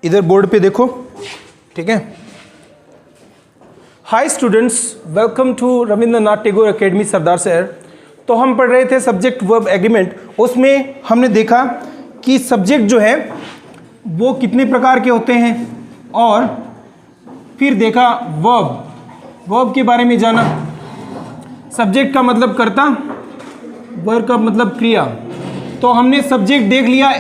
इधर बोर्ड पे देखो, ठीक है। Hi students, welcome to Rabindranath Tagore academy Sardar Shahar. तो हम पढ़ रहे थे सब्जेक्ट वर्ब एग्रीमेंट। उसमें हमने देखा कि सब्जेक्ट जो है वो कितने प्रकार के होते हैं, और फिर देखा वर्ब के बारे में जाना। सब्जेक्ट का मतलब कर्ता, वर्ब का मतलब क्रिया। तो हमने सब्जेक्ट देख लिया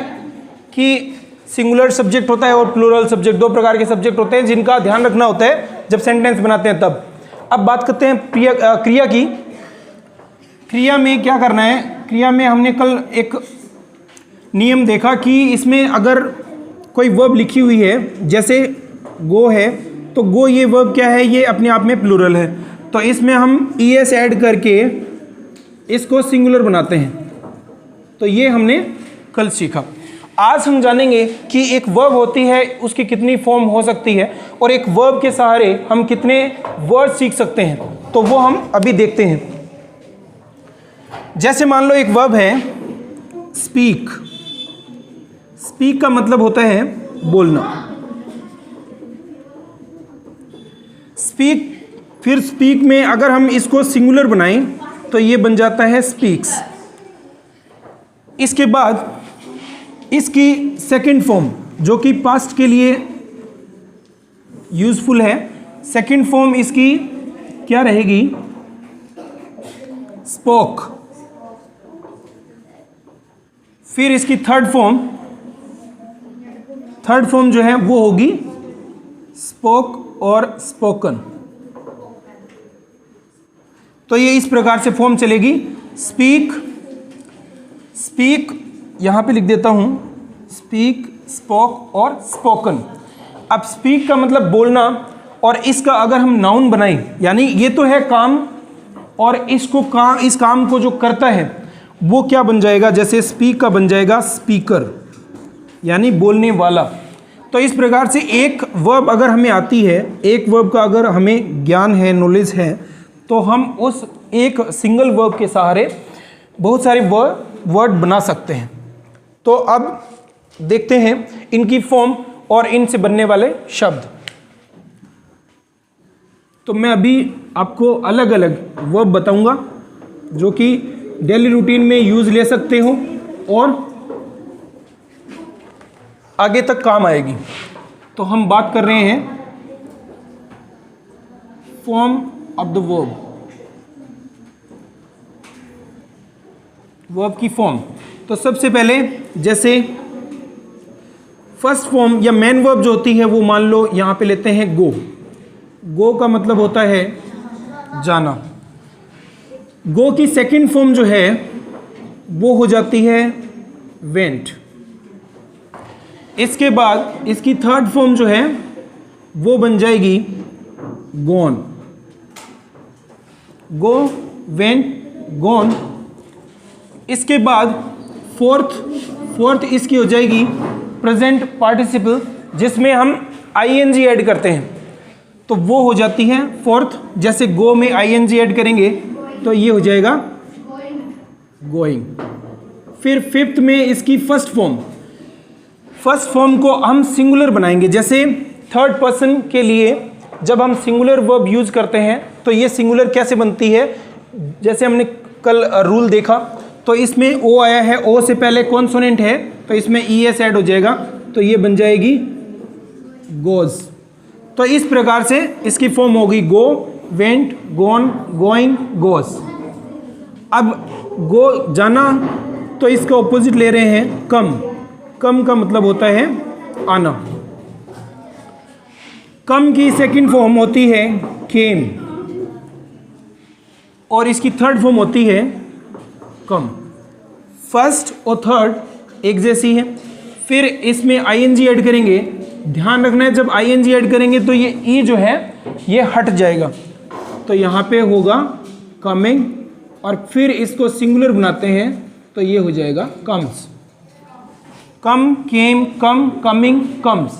कि सिंगुलर सब्जेक्ट होता है और प्लूरल सब्जेक्ट, दो प्रकार के सब्जेक्ट होते हैं जिनका ध्यान रखना होता है जब सेंटेंस बनाते हैं तब। अब बात करते हैं क्रिया की। क्रिया में क्या करना है? क्रिया में हमने कल एक नियम देखा कि इसमें अगर कोई वर्ब लिखी हुई है, जैसे गो है, तो गो ये वर्ब क्या है? ये अपने आप में प्लूरल है, तो इसमें हम ईएस ऐड करके इसको सिंगुलर बनाते हैं। तो ये हमने कल सीखा। आज हम जानेंगे कि एक वर्ब होती है उसकी कितनी फॉर्म हो सकती है, और एक वर्ब के सहारे हम कितने वर्ड सीख सकते हैं। तो वो हम अभी देखते हैं। जैसे मान लो एक वर्ब है स्पीक। स्पीक का मतलब होता है बोलना। स्पीक, फिर स्पीक में अगर हम इसको सिंगुलर बनाएं तो ये बन जाता है स्पीक्स। इसके बाद इसकी सेकंड फॉर्म जो कि पास्ट के लिए यूजफुल है, सेकंड फॉर्म इसकी क्या रहेगी? स्पोक। फिर इसकी थर्ड फॉर्म जो है वो होगी स्पोक और स्पोकन। तो ये इस प्रकार से फॉर्म चलेगी। स्पीक यहां पे लिख देता हूं, स्पीक, स्पोक और स्पोकन। अब स्पीक का मतलब बोलना, और इसका अगर हम नाउन बनाएं, यानी ये तो है काम, और इस काम को जो करता है वो क्या बन जाएगा? जैसे स्पीक का बन जाएगा स्पीकर, यानी बोलने वाला। तो इस प्रकार से एक वर्ब अगर हमें आती है, एक वर्ब का अगर हमें ज्ञान है, नॉलेज है, तो हम उस एक सिंगल वर्ब के सहारे बहुत सारे वर्ड बना सकते हैं। तो अब देखते हैं इनकी फॉर्म और इनसे बनने वाले शब्द। तो मैं अभी आपको अलग अलग वर्ब बताऊंगा जो कि डेली रूटीन में यूज ले सकते हो और आगे तक काम आएगी। तो हम बात कर रहे हैं फॉर्म ऑफ द वर्ब की फॉर्म। तो सबसे पहले जैसे फर्स्ट फॉर्म या मेन वर्ब जो होती है वो मान लो यहाँ पे लेते हैं गो। गो का मतलब होता है जाना। गो की सेकंड फॉर्म जो है वो हो जाती है वेंट। इसके बाद इसकी थर्ड फॉर्म जो है वो बन जाएगी गॉन। गो, वेंट, गॉन। इसके बाद फोर्थ इसकी हो जाएगी प्रेजेंट पार्टिसिपल, जिसमें हम आईएनजी ऐड करते हैं, तो वो हो जाती है फोर्थ। जैसे गो में आईएनजी ऐड करेंगे तो ये हो जाएगा गोइंग। फिर फिफ्थ में इसकी फर्स्ट फॉर्म को हम सिंगुलर बनाएंगे। जैसे थर्ड पर्सन के लिए जब हम सिंगुलर वर्ब यूज करते हैं तो ये सिंगुलर कैसे बनती है? जैसे हमने कल रूल देखा, तो इसमें ओ आया है, ओ से पहले कॉन्सोनेंट है, तो इसमें ईएस ऐड हो जाएगा, तो ये बन जाएगी गोज। तो इस प्रकार से इसकी फॉर्म होगी गो, वेंट, गॉन, गोइंग, गोज। अब गो जाना, तो इसका ऑपोजिट ले रहे हैं कम। कम का मतलब होता है आना। कम की सेकंड फॉर्म होती है केम, और इसकी थर्ड फॉर्म होती है कम। फर्स्ट और थर्ड एक जैसी है। फिर इसमें आईएनजी ऐड करेंगे। ध्यान रखना है जब आईएनजी ऐड करेंगे तो ये ई जो है ये हट जाएगा, तो यहाँ पे होगा कमिंग, और फिर इसको सिंगुलर बनाते हैं तो ये हो जाएगा कम्स। कम, केम, कम, कमिंग, कम्स।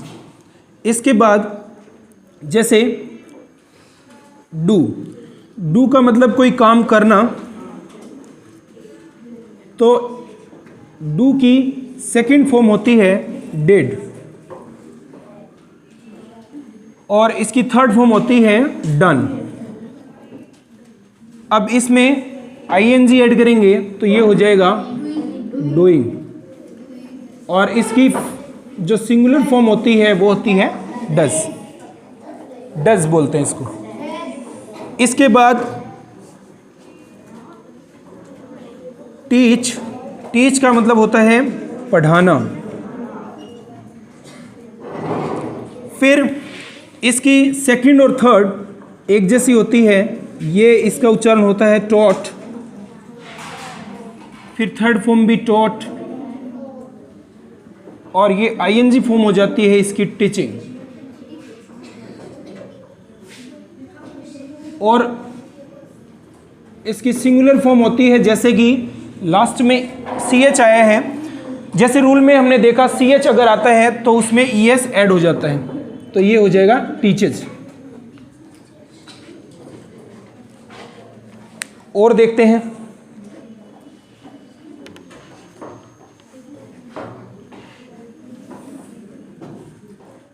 इसके बाद जैसे डू का मतलब कोई काम करना, तो डू की सेकंड फॉर्म होती है डिड। और इसकी थर्ड फॉर्म होती है डन। अब इसमें आईएनजी ऐड करेंगे तो ये हो जाएगा डूइंग, और इसकी जो सिंगुलर फॉर्म होती है वो होती है डज, डज बोलते हैं इसको। इसके बाद टीच, टीच का मतलब होता है पढ़ाना। फिर इसकी सेकंड और थर्ड एक जैसी होती है, ये इसका उच्चारण होता है टॉट, फिर थर्ड फॉर्म भी टॉट, और ये आईएनजी फॉर्म हो जाती है इसकी टीचिंग। और इसकी सिंगुलर फॉर्म होती है, जैसे कि लास्ट में CH आया है, जैसे रूल में हमने देखा CH अगर आता है तो उसमें ES ऐड हो जाता है, तो ये हो जाएगा टीचर्स। और देखते हैं,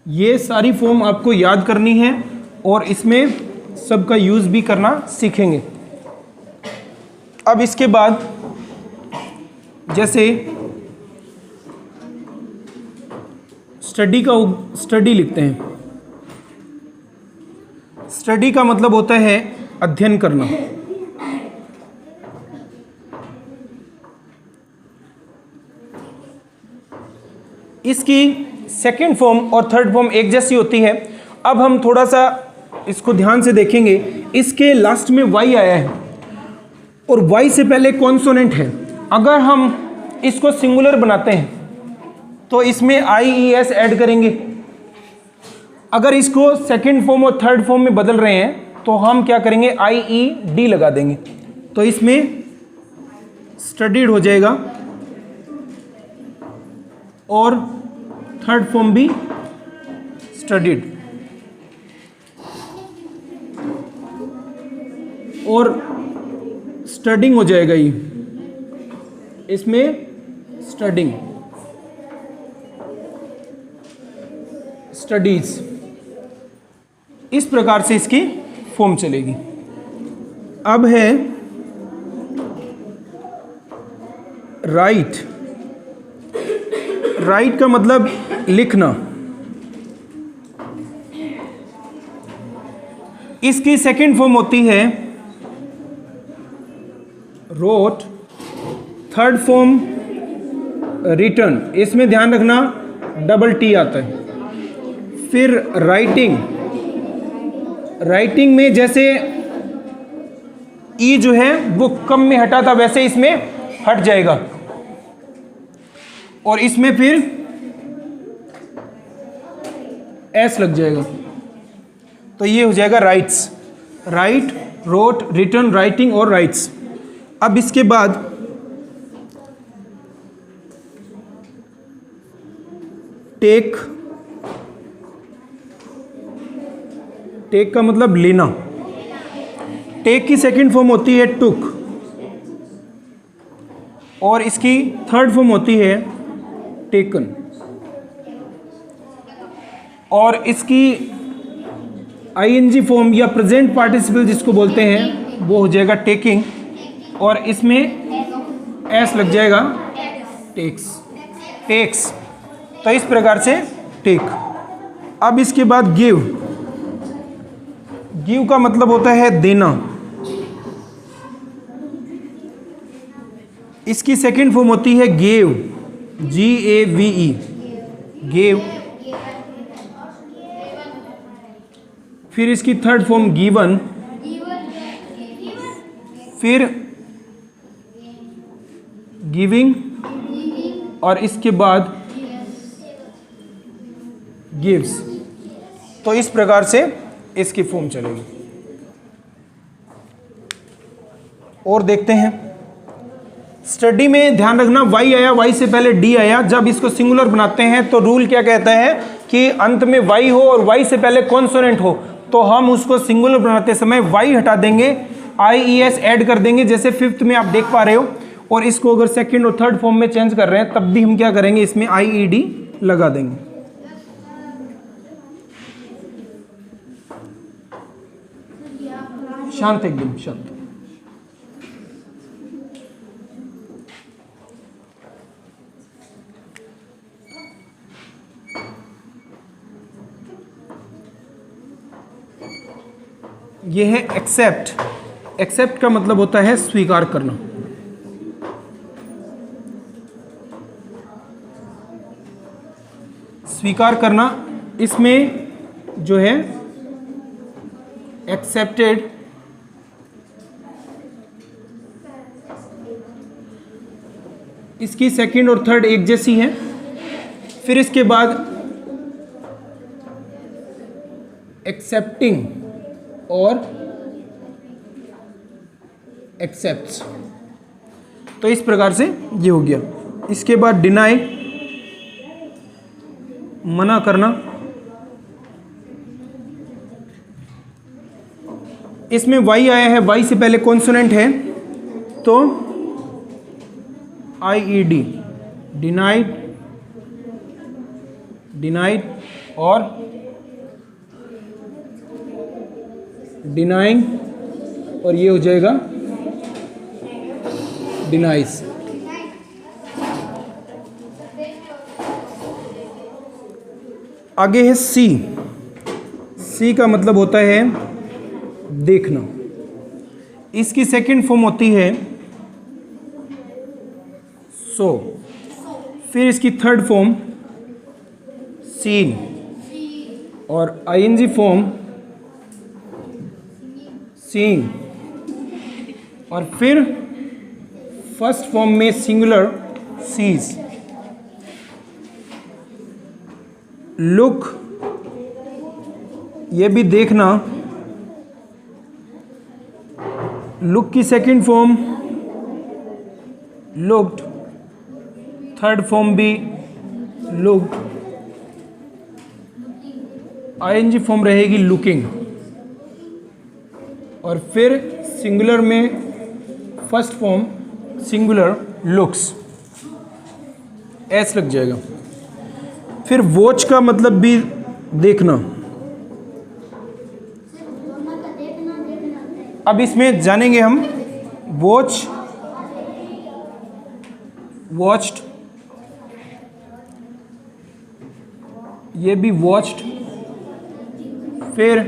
ये सारी फॉर्म आपको याद करनी है और इसमें सबका यूज भी करना सीखेंगे। अब इसके बाद जैसे स्टडी का स्टडी लिखते हैं, स्टडी का मतलब होता है अध्ययन करना। इसकी सेकंड फॉर्म और थर्ड फॉर्म एक जैसी होती है। अब हम थोड़ा सा इसको ध्यान से देखेंगे, इसके लास्ट में वाई आया है और वाई से पहले कॉन्सोनेंट है। अगर हम इसको सिंगुलर बनाते हैं तो इसमें IES ऐड करेंगे। अगर इसको सेकंड फॉर्म और थर्ड फॉर्म में बदल रहे हैं तो हम क्या करेंगे, IED लगा देंगे, तो इसमें स्टडीड हो जाएगा और थर्ड फॉर्म भी स्टडीड, और स्टडिंग हो जाएगा, ये इसमें स्टडिंग, स्टडीज। इस प्रकार से इसकी फॉर्म चलेगी। अब है राइट। राइट का मतलब लिखना। इसकी सेकंड फॉर्म होती है रोट, थर्ड फॉर्म रिटर्न, इसमें ध्यान रखना डबल टी आता है। फिर राइटिंग, राइटिंग में जैसे ई जो है वो कम में हटा था वैसे इसमें हट जाएगा, और इसमें फिर एस लग जाएगा, तो ये हो जाएगा writes. Write, wrote, written, writing और राइट्स। अब इसके बाद टेक। टेक का मतलब लेना। टेक की सेकंड फॉर्म होती है टुक, और इसकी थर्ड फॉर्म होती है टेकन, और इसकी ING फॉर्म या प्रेजेंट पार्टिसिपल जिसको बोलते हैं वो हो जाएगा टेकिंग, और इसमें एस लग जाएगा टेक्स, टेक्स। तो इस प्रकार से टेक। अब इसके बाद गिव। गिव का मतलब होता है देना। इसकी सेकंड फॉर्म होती है गेव, GAVE, गेव। फिर इसकी थर्ड फॉर्म गिवन, फिर गिविंग, और इसके बाद गिव्स। तो इस प्रकार से इसकी फॉर्म चलेगी। और देखते हैं स्टडी में ध्यान रखना वाई आया, वाई से पहले डी आया। जब इसको सिंगुलर बनाते हैं तो रूल क्या कहता है कि अंत में वाई हो और वाई से पहले कॉन्सोनेंट हो, तो हम उसको सिंगुलर बनाते समय वाई हटा देंगे, IES ऐड कर देंगे, जैसे फिफ्थ में आप देख पा रहे हो। और इसको अगर सेकंड और थर्ड फॉर्म में चेंज कर रहे हैं तब भी हम क्या करेंगे, इसमें IED लगा देंगे। शांत, एकदम शांत। ये है एक्सेप्ट। एक्सेप्ट का मतलब होता है स्वीकार करना। स्वीकार करना, इसमें जो है एक्सेप्टेड, इसकी सेकंड और थर्ड एक जैसी है। फिर इसके बाद एक्सेप्टिंग और एक्सेप्ट्स। तो इस प्रकार से ये हो गया। इसके बाद डिनाई, मना करना। इसमें वाई आया है, वाई से पहले कॉन्सोनेंट है तो IED, डिनाइड, डिनाइड और डिनाइंग, और ये हो जाएगा डिनाइज। आगे है सी। सी का मतलब होता है देखना। इसकी सेकंड फॉर्म होती है सो। फिर इसकी थर्ड फॉर्म सीन और ING फॉर्म सीइंग, और फिर फर्स्ट फॉर्म में सिंगुलर सीज। लुक, ये भी देखना। लुक की second form looked, third form भी लुक्ड, ING फॉर्म रहेगी लुकिंग, और फिर सिंगुलर में first form singular looks, S लग जाएगा। फिर वॉच का मतलब भी देखना। अब इसमें जानेंगे हम वॉच, वॉच्ड, ये भी वॉच्ड, फिर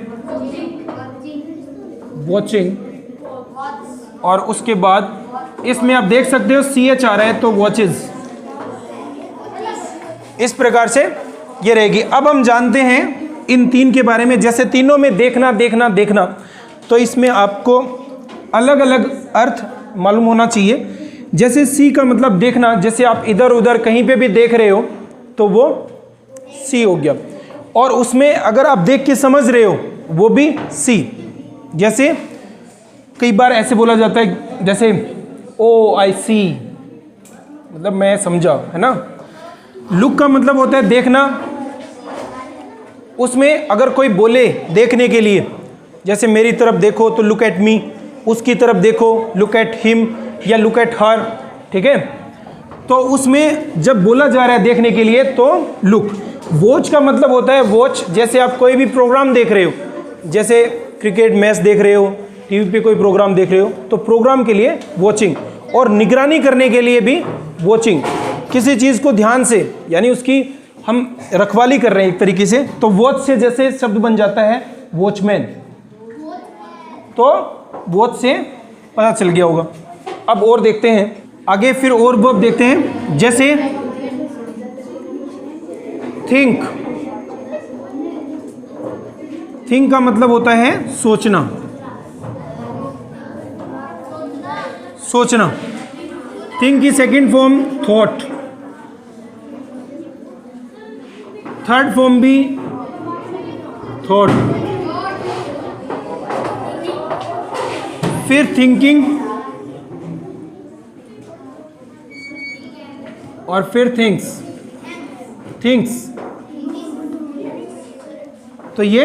वॉचिंग, और उसके बाद इसमें आप देख सकते हो CH आ रहा है तो वॉचेस। इस प्रकार से ये रहेगी। अब हम जानते हैं इन तीन के बारे में। जैसे तीनों में देखना देखना देखना, तो इसमें आपको अलग अलग अर्थ मालूम होना चाहिए। जैसे सी का मतलब देखना, जैसे आप इधर उधर कहीं पे भी देख रहे हो तो वो सी हो गया। और उसमें अगर आप देख के समझ रहे हो वो भी सी। जैसे कई बार ऐसे बोला जाता है, जैसे I see, मतलब मैं समझा, है ना। लुक का मतलब होता है देखना। उसमें अगर कोई बोले देखने के लिए, जैसे मेरी तरफ देखो तो लुक एट मी, उसकी तरफ देखो लुक एट हिम या लुक एट हर, ठीक है। तो उसमें जब बोला जा रहा है देखने के लिए तो लुक। वॉच का मतलब होता है वॉच, जैसे आप कोई भी प्रोग्राम देख रहे हो, जैसे क्रिकेट मैच देख रहे हो, टीवी पे कोई प्रोग्राम देख रहे हो, तो प्रोग्राम के लिए वॉचिंग। और निगरानी करने के लिए भी वॉचिंग, किसी चीज़ को ध्यान से, यानी उसकी हम रखवाली कर रहे हैं एक तरीके से। तो वॉच से जैसे शब्द बन जाता है वॉचमैन, तो वॉच से पता चल गया होगा। अब और देखते हैं आगे, फिर और वर्ब देखते हैं। जैसे थिंक, थिंक का मतलब होता है सोचना, सोचना। थिंक की second form thought, third form भी थॉट, फिर थिंकिंग, और फिर थिंग्स, थिंग्स। तो ये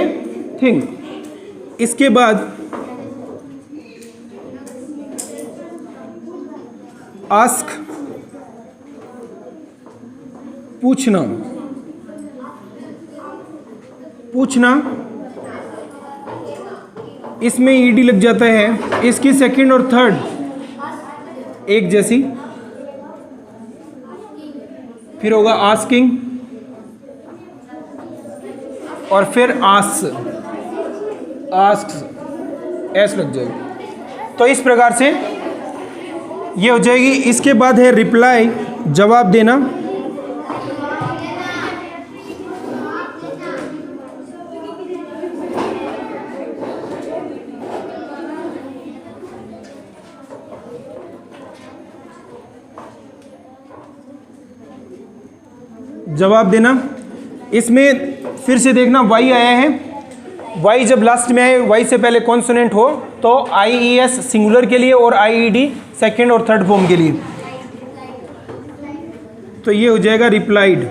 थिंक। इसके बाद आस्क, पूछना, पूछना। इसमें ईडी लग जाता है, इसकी सेकंड और थर्ड एक जैसी, फिर होगा आस्किंग और फिर आस्क्स एस लग जाएगी। तो इस प्रकार से ये हो जाएगी। इसके बाद है रिप्लाई, जवाब देना। जवाब देना, इसमें फिर से देखना वाई आया है। वाई जब लास्ट में आए, वाई से पहले कॉन्सोनेंट हो तो IES सिंगुलर के लिए और IED सेकंड और थर्ड फॉर्म के लिए। तो ये हो जाएगा रिप्लाइड।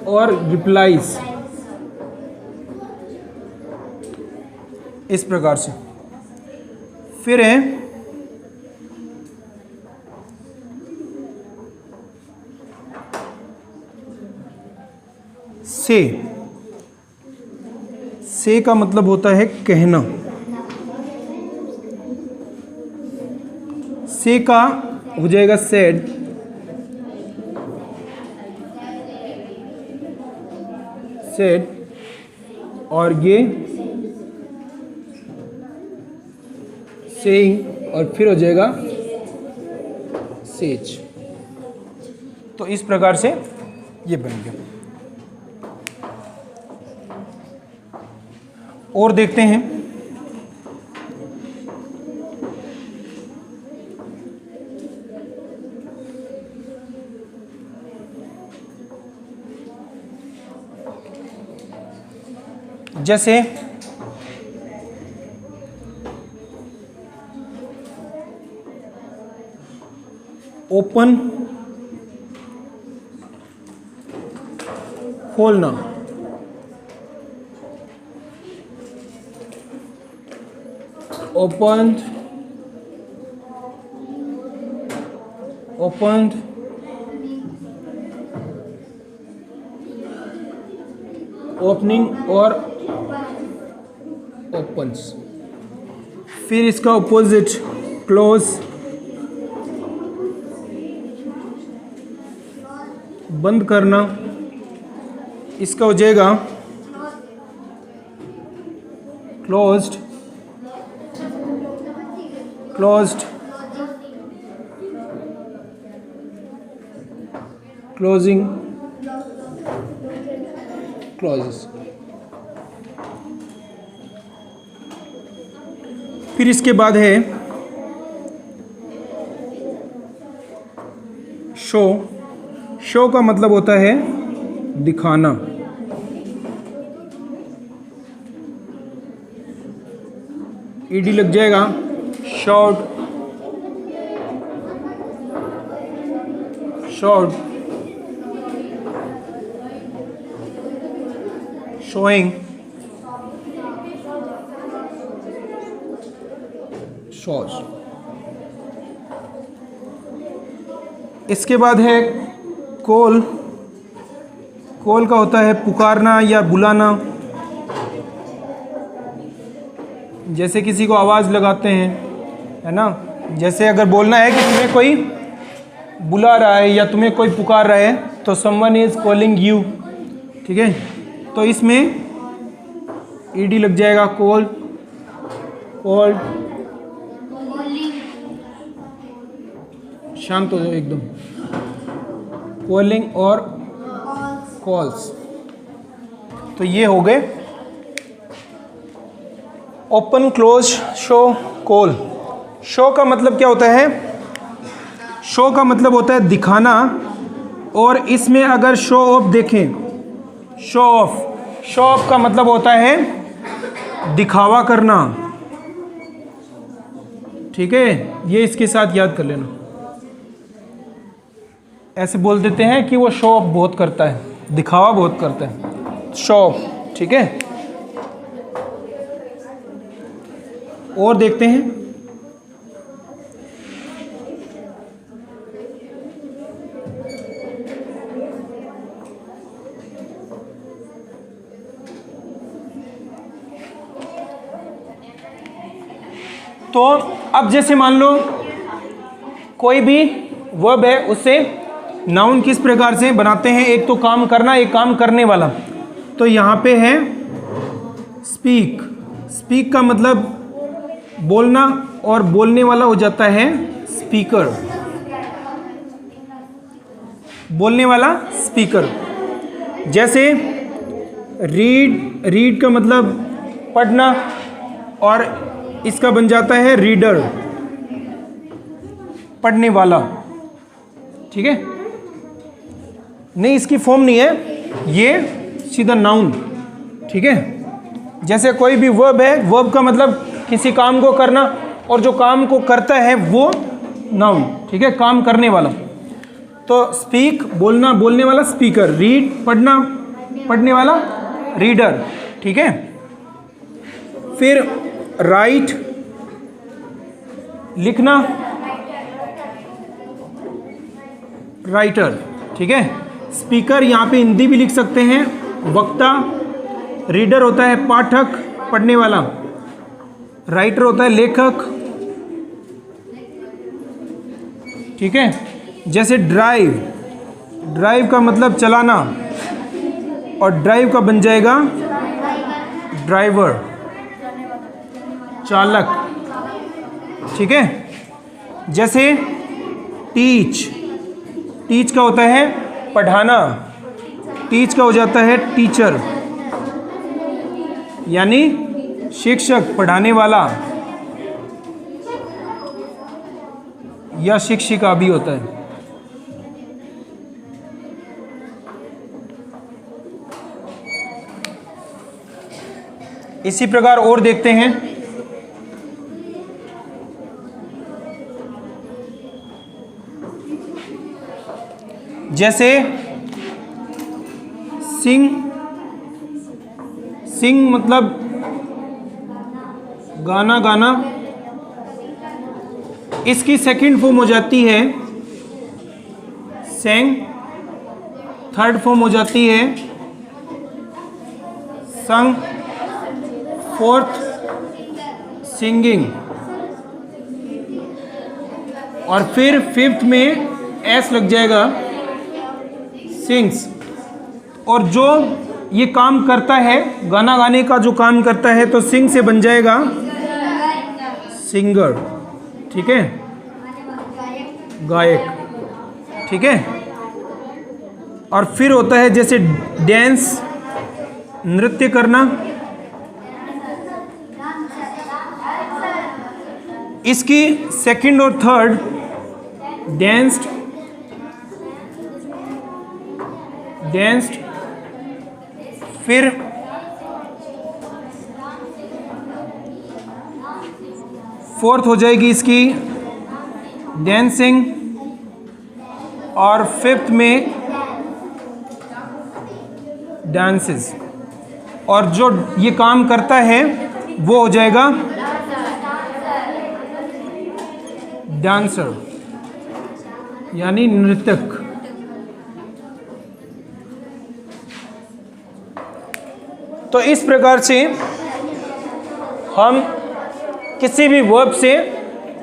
और रिप्लाइज इस प्रकार से। फिर है से का मतलब होता है कहना। से का हो जाएगा सेड, और ये सेइंग और फिर हो जाएगा सेज। तो इस प्रकार से ये बन गया। और देखते हैं जैसे ओपन, खोलना, opened, ओपनिंग और ओपन्स। फिर इसका अपोजिट क्लोज, बंद करना, इसका हो जाएगा क्लोज्ड, क्लोजिंग, क्लोजेस। फिर इसके बाद है शो का मतलब होता है दिखाना। ईडी लग जाएगा, शॉर्ट, शोइंग, शोज। इसके बाद है कॉल का होता है पुकारना या बुलाना। जैसे किसी को आवाज़ लगाते हैं, है ना, जैसे अगर बोलना है कि तुम्हें कोई बुला रहा है या तुम्हें कोई पुकार रहा है तो समवन इज कॉलिंग यू, ठीक है। तो इसमें ईडी लग जाएगा, कॉल्ड, शांत हो जाओ एकदम, कॉलिंग और कॉल्स। तो ये हो गए open, close, show, call. Show का मतलब क्या होता है? शो का मतलब होता है दिखाना। और इसमें अगर शो ऑफ देखें, शो ऑफ का मतलब होता है दिखावा करना, ठीक है। ये इसके साथ याद कर लेना। ऐसे बोल देते हैं कि वो शो ऑफ बहुत करता है, दिखावा बहुत करता है, शो ऑफ, ठीक है। और देखते हैं तो अब जैसे मान लो कोई भी वर्ब है, उससे नाउन किस प्रकार से बनाते हैं, एक तो काम करना, एक काम करने वाला। तो यहाँ पे है स्पीक, स्पीक का मतलब बोलना, और बोलने वाला हो जाता है स्पीकर, बोलने वाला स्पीकर। जैसे रीड, रीड का मतलब पढ़ना, और इसका बन जाता है रीडर, पढ़ने वाला। ठीक है, नहीं इसकी फॉर्म नहीं है, ये सीधा नाउन। ठीक है, जैसे कोई भी वर्ब है, वर्ब का मतलब किसी काम को करना, और जो काम को करता है वो नाउन। ठीक है, काम करने वाला। तो स्पीक बोलना, बोलने वाला स्पीकर, रीड पढ़ना, पढ़ने वाला रीडर। ठीक है, फिर राइट लिखना, राइटर। ठीक है, स्पीकर यहाँ पे हिंदी भी लिख सकते हैं, वक्ता। रीडर होता है पाठक, पढ़ने वाला। राइटर होता है लेखक। ठीक है, जैसे ड्राइव, ड्राइव का मतलब चलाना, और ड्राइव का बन जाएगा ड्राइवर, चालक। ठीक है, जैसे टीच, टीच का होता है पढ़ाना, टीच का हो जाता है टीचर, यानी शिक्षक, पढ़ाने वाला, या शिक्षिका भी होता है। इसी प्रकार और देखते हैं। जैसे सिंग, सिंग मतलब गाना गाना, इसकी सेकंड फॉर्म हो जाती है सेंग, थर्ड फॉर्म हो जाती है संग, फोर्थ सिंगिंग, और फिर फिफ्थ में एस लग जाएगा, सिंग्स। और जो ये काम करता है, गाना गाने का जो काम करता है, तो सिंग से बन जाएगा सिंगर। ठीक है, गायक। ठीक है, और फिर होता है जैसे डांस, नृत्य करना। इसकी सेकंड और थर्ड डांस्ड, डांस्ड, फिर फोर्थ हो जाएगी इसकी डांसिंग, और फिफ्थ में डांसेस। और जो ये काम करता है वो हो जाएगा डांसर, यानी नृत्यक। तो इस प्रकार से हम किसी भी वर्ब से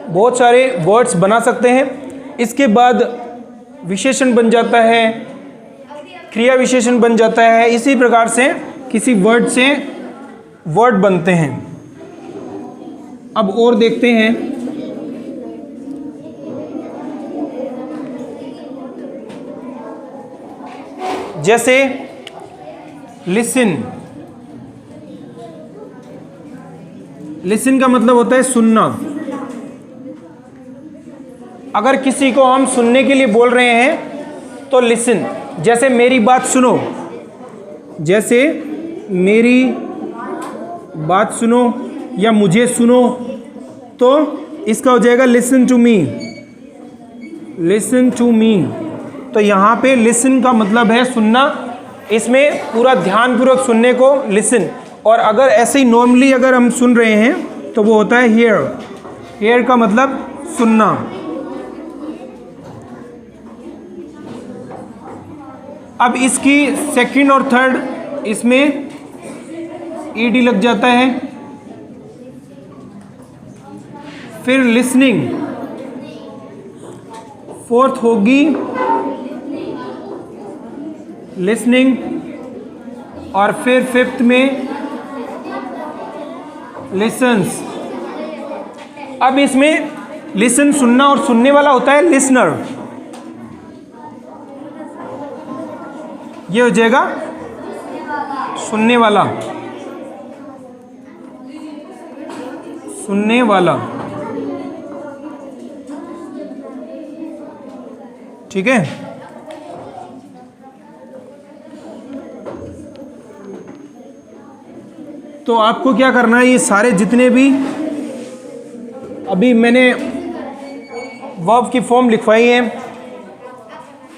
बहुत सारे वर्ड्स बना सकते हैं। इसके बाद विशेषण बन जाता है, क्रिया विशेषण बन जाता है। इसी प्रकार से किसी वर्ड से वर्ड बनते हैं। अब और देखते हैं। जैसे लिसन, लिसन का मतलब होता है सुनना। अगर किसी को हम सुनने के लिए बोल रहे हैं तो लिसन। जैसे मेरी बात सुनो, जैसे मेरी बात सुनो या मुझे सुनो, तो इसका हो जाएगा listen to me, listen to me. तो यहाँ पे लिसन का मतलब है सुनना, इसमें पूरा ध्यानपूर्वक सुनने को लिसन। और अगर ऐसे ही नॉर्मली अगर हम सुन रहे हैं तो वो होता है हियर, हियर का मतलब सुनना। अब इसकी सेकंड और थर्ड इसमें ईडी लग जाता है, फिर लिसनिंग, फोर्थ होगी लिसनिंग, और फिर फिफ्थ में लिसन्स। अब इसमें लिसन सुनना और सुनने वाला होता है लिसनर, ये हो जाएगा सुनने वाला, सुनने वाला। ठीक है, तो आपको क्या करना है, ये सारे जितने भी अभी मैंने वर्ब की फॉर्म लिखवाई है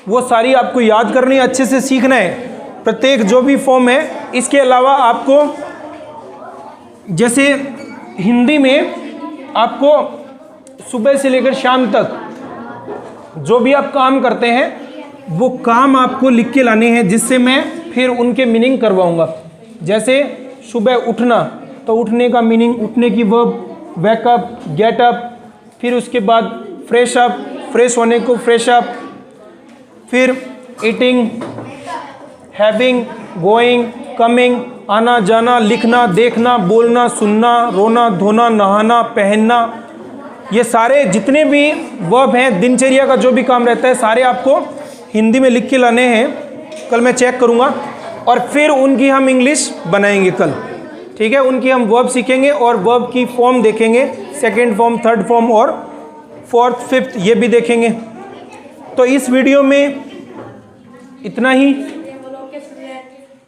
वो सारी आपको याद करनी है, अच्छे से सीखना है प्रत्येक जो भी फॉर्म है। इसके अलावा आपको जैसे हिंदी में आपको सुबह से लेकर शाम तक जो भी आप काम करते हैं वो काम आपको लिख के लाने हैं, जिससे मैं फिर उनके मीनिंग करवाऊंगा। जैसे सुबह उठना, तो उठने का मीनिंग, उठने की वर्ब वेकअप, गेट अप, फिर उसके बाद फ्रेश अप, फ्रेश होने को फ्रेश अप, फिर ईटिंग, हैविंग, गोइंग, कमिंग, आना जाना, लिखना, देखना, बोलना, सुनना, रोना, धोना, नहाना, पहनना, ये सारे जितने भी वर्ब हैं, दिनचर्या का जो भी काम रहता है सारे आपको हिंदी में लिख के लाने हैं। कल मैं चेक करूँगा और फिर उनकी हम इंग्लिश बनाएंगे कल। ठीक है, उनकी हम वर्ब सीखेंगे और वर्ब की फॉर्म देखेंगे, सेकेंड फॉर्म, थर्ड फॉर्म और फोर्थ, फिफ्थ, ये भी देखेंगे। तो इस वीडियो में इतना ही,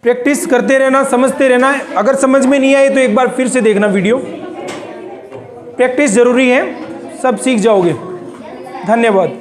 प्रैक्टिस करते रहना, समझते रहना। अगर समझ में नहीं आए तो एक बार फिर से देखना वीडियो, प्रैक्टिस ज़रूरी है, सब सीख जाओगे। धन्यवाद।